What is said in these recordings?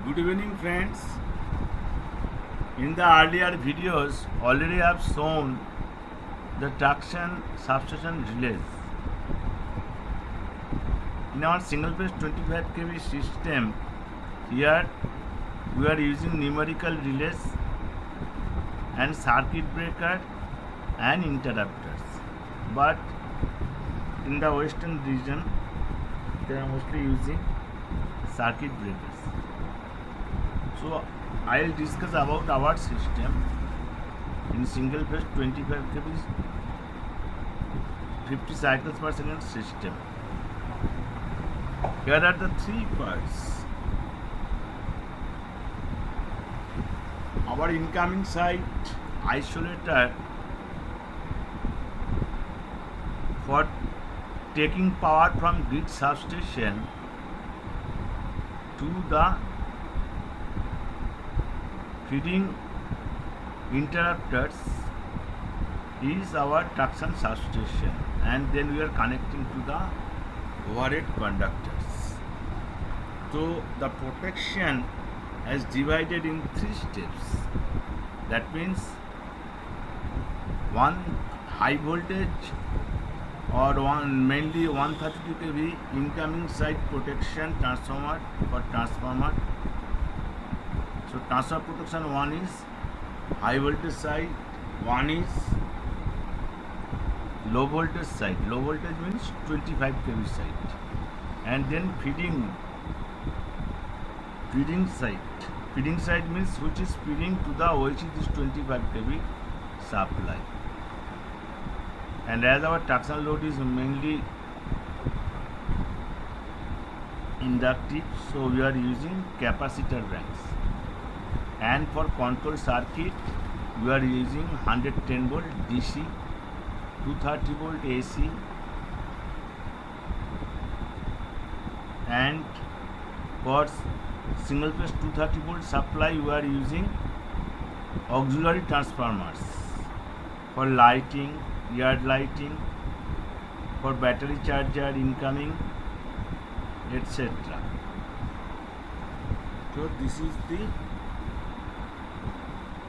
Good evening, friends. In the earlier videos, already I have shown the traction substation relays. In our single phase 25 kV system, here we are using numerical relays and circuit breaker and interrupters. But in the western region, they are mostly using circuit breakers. So I will discuss about our system in single phase 25 kV 50 cycles per second system. Here are the three parts. Our incoming side isolator for taking power from grid substation to the feeding interrupters is our traction substation, and then we are connecting to the overhead conductors. So the protection is divided in three steps. That means one high voltage or one mainly 132 kV incoming side protection transformer for transformer. So transformer protection, one is high voltage side, one is low voltage side. Low voltage means 25 kV side, and then feeding side. Feeding side means which is feeding to the OHE this 25 kV supply. And as our traction load is mainly inductive, so we are using capacitor banks. And for control circuit, we are using 110 volt DC, 230 volt AC, and for single phase 230 volt supply, we are using auxiliary transformers for lighting, yard lighting, for battery charger incoming, etc. So this is the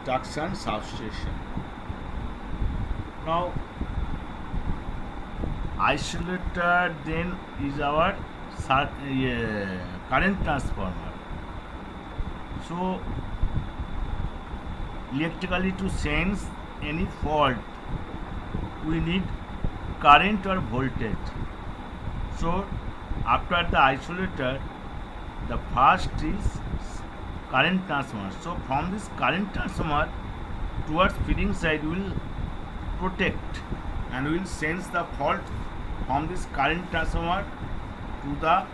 traction substation. Now isolator then is our current transformer. So electrically to sense any fault we need current or voltage. So after the isolator, the first is current transformer. So from this current transformer towards feeding side we will protect and we will sense the fault from this current transformer to the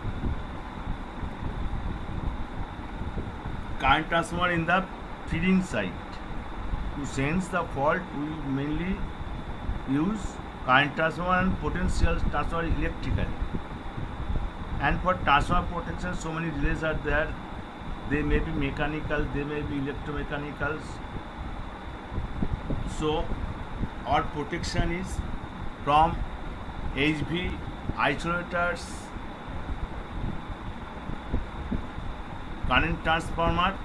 current transformer in the feeding side. To sense the fault we mainly use current transformer and potential transformer electrically. And for transformer protection, so many relays are there. They may be mechanical, they may be electromechanicals. So our protection is from HV isolators, current transformer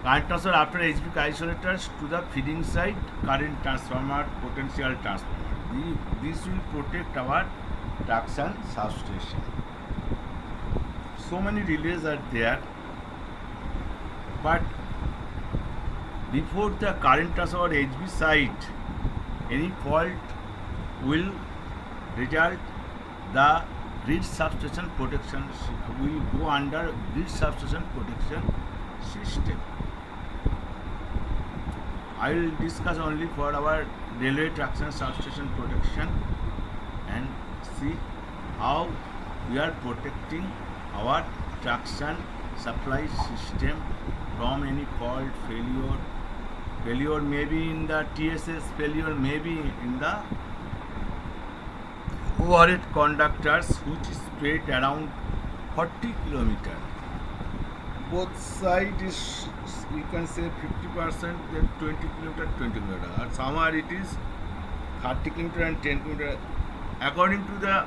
after HV isolators to the feeding side, current transformer, potential transformer. This will protect our traction substation. So many relays are there, but before the current transformer HV side, any fault will result the grid substation protection will go under grid substation protection system. I will discuss only for our railway traction substation protection and see how we are protecting our traction supply system from any fault, failure may be in the TSS, failure may be in the overhead conductors which is spread around 40 km. Both sides is, you can say 50%, then 20 km, 20 km. Or somewhere it is 30 km and 10 km. According to the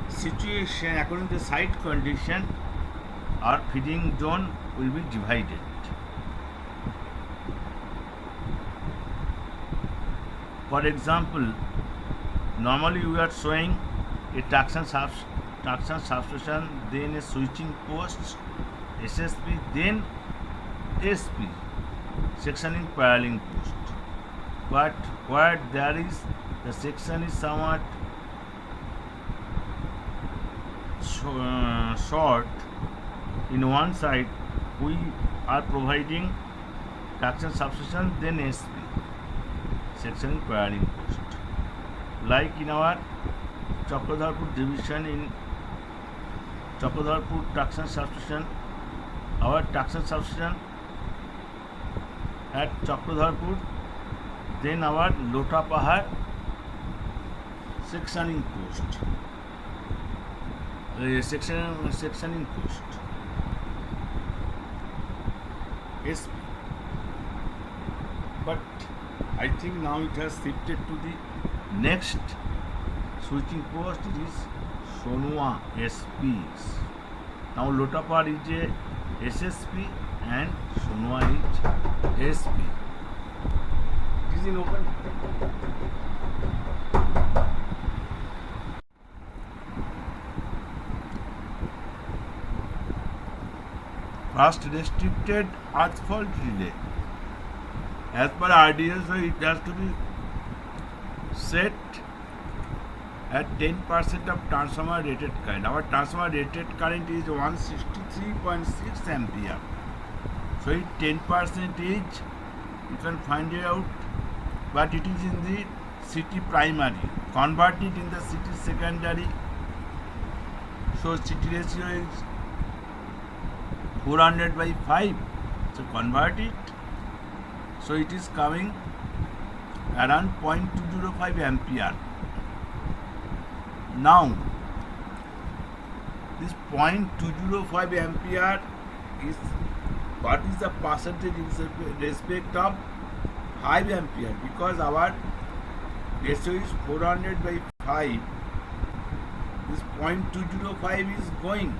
situation, according to the site condition, our feeding zone will be divided. For example, normally we are showing a traction substation, then a switching post, SSP, then SP, sectioning paralleling post. But where there is the section is somewhat short in one side, we are providing traction substation, then SP, sectioning paralleling post. Like in our Chakradharpur division, in Chakradharpur traction substation, our traction substation at Chakradharpur, then our Lotapahar sectioning post, sectioning post, SP. But I think now it has shifted to the next switching post, it is Sonua SPs. Now Lotapahar is a SSP and Sonua is SP. It is in open. First, restricted asphalt relay. As per RDSO, it has to be set at 10% of transformer rated current. Our transformer rated current is 163.6 ampere. So it 10% is, you can find it out, but it is in the city primary. Convert it in the city secondary. So city ratio is 400 by 5. So convert it. So it is coming around 0.205 ampere. Now, this 0.205 ampere is, what is the percentage in respect of 5 ampere? Because our ratio is 400 by 5. This 0.205 is going.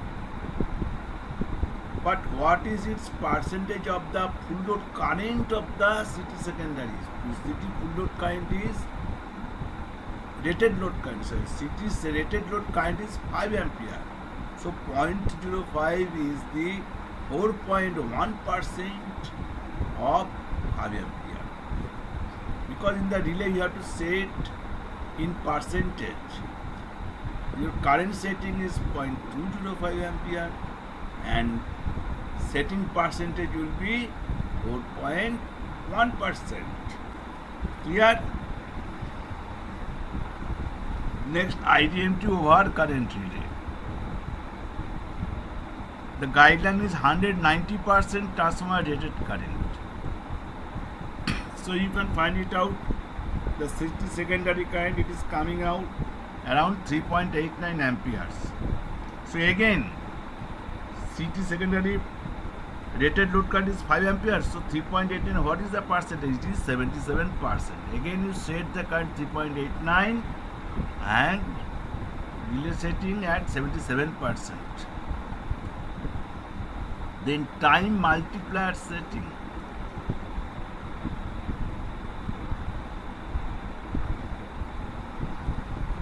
But what is its percentage of the full load current of the city secondaries? City full load current is rated load current. So city's rated load current is 5 ampere. So 0.05 is the 4.1% of 5 ampere. Because in the relay you have to set in percentage. Your current setting is 0.205 ampere and setting percentage will be 4.1%. Clear? Next, IDMT over current relay. The guideline is 190% transformer rated current. So you can find it out. The city secondary current, it is coming out around 3.89 amperes. So again, city secondary rated load current is 5 amperes. So 3.89, what is the percentage? It is 77%. Again, you set the current 3.89 and relay setting at 77%. Then time multiplier setting.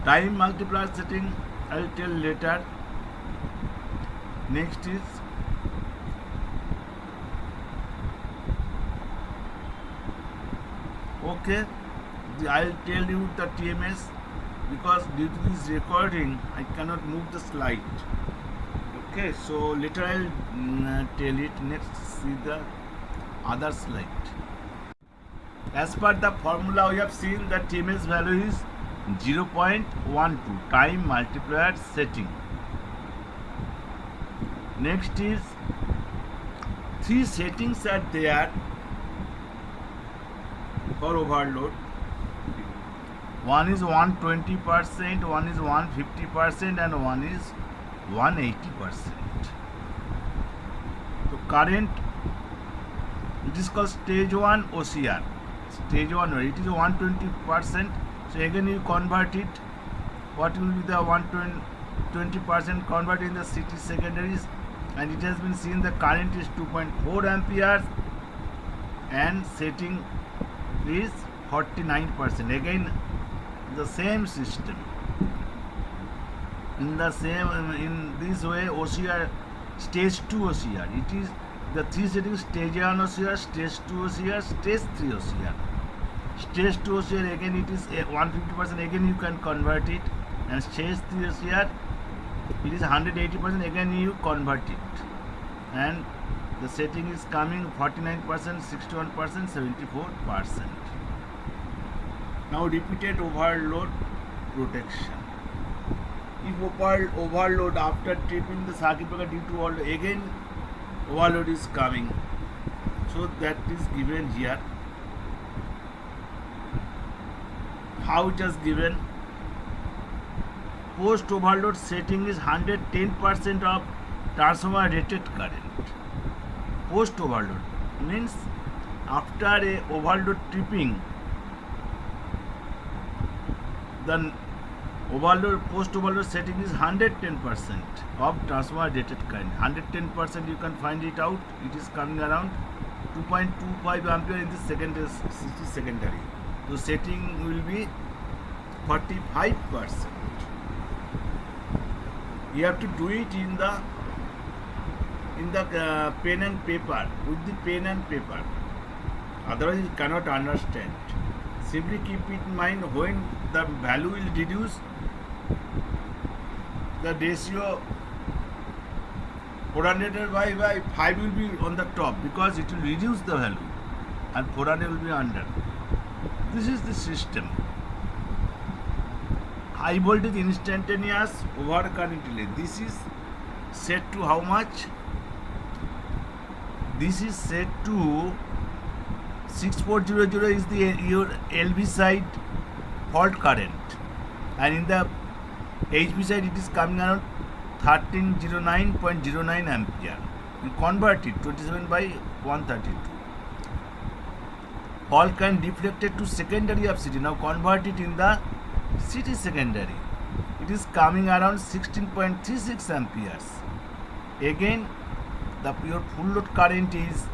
Time multiplier setting I will tell later. Next is okay. I will tell you the TMS because due to this recording I cannot move the slide. Okay, so later I will tell it. Next, see the other slide. As per the formula we have seen, the TMS value is 0.12 time multiplier setting. Next is 3 settings are there for overload. One is 120%, one is 150%, and one is 180%. So current, it is called stage 1 OCR. Stage 1, it is 120%. So again you convert it. What will be the 120% convert in the city secondaries? and it has been seen the current is 2.4 amperes and setting is 49%. Again the same system, in this way OCR stage 2 OCR, it is the three settings: stage 1 OCR, stage 2 OCR, stage 3 OCR. Stage 2 OCR again it is 150%, again you can convert it, and stage 3 OCR it is 180%, again you convert it, and the setting is coming 49%, 61%, 74%. Now repeated overload protection. If overload after tripping the circuit breaker due to overload, again overload is coming, so that is given here. How it is given: post overload setting is 110% of transformer rated current. Post overload means after a overload tripping, the post overload setting is 110% of transformer rated current. 110% you can find it out. It is coming around 2.25 ampere in the secondary. So setting will be 45%. You have to do it in the pen and paper, with the pen and paper. Otherwise you cannot understand. Simply keep it in mind, when the value will reduce, the ratio 400 by 5 will be on the top, because it will reduce the value and 400 will be under. This is the system. High voltage instantaneous over current relay. This is set to how much? This is set to 6400 is your LV side fault current, and in the HV side it is coming around 1309.09 ampere. You convert it 27 by 132. Fault current deflected to secondary of CT. Now convert it in the CT secondary. It is coming around 16.36 amperes. Again, your full load current is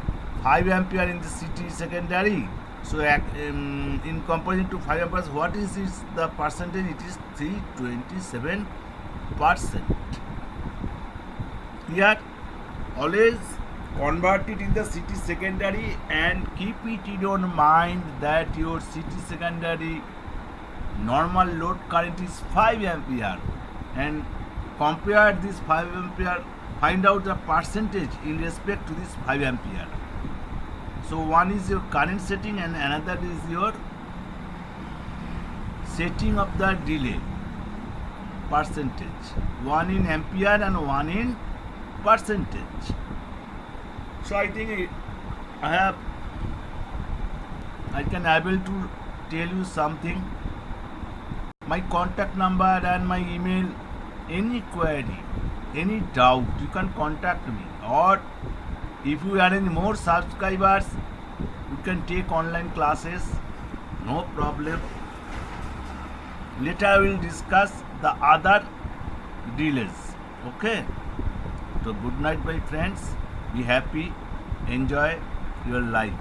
5 ampere in the CT secondary. So in comparison to 5 amperes, what is the percentage? It is 327%. Here, always convert it in the CT secondary, and keep it in your mind that your CT secondary normal load current is 5 ampere, and compare this 5 ampere, find out the percentage in respect to this 5 ampere. So one is your current setting and another is your setting of the delay percentage. One in ampere and one in percentage. So I think I can able to tell you something. My contact number and my email, any query, any doubt, you can contact me, or if you arrange more subscribers, you can take online classes, no problem. Later I will discuss the other delays. Okay? So good night my friends, be happy, enjoy your life.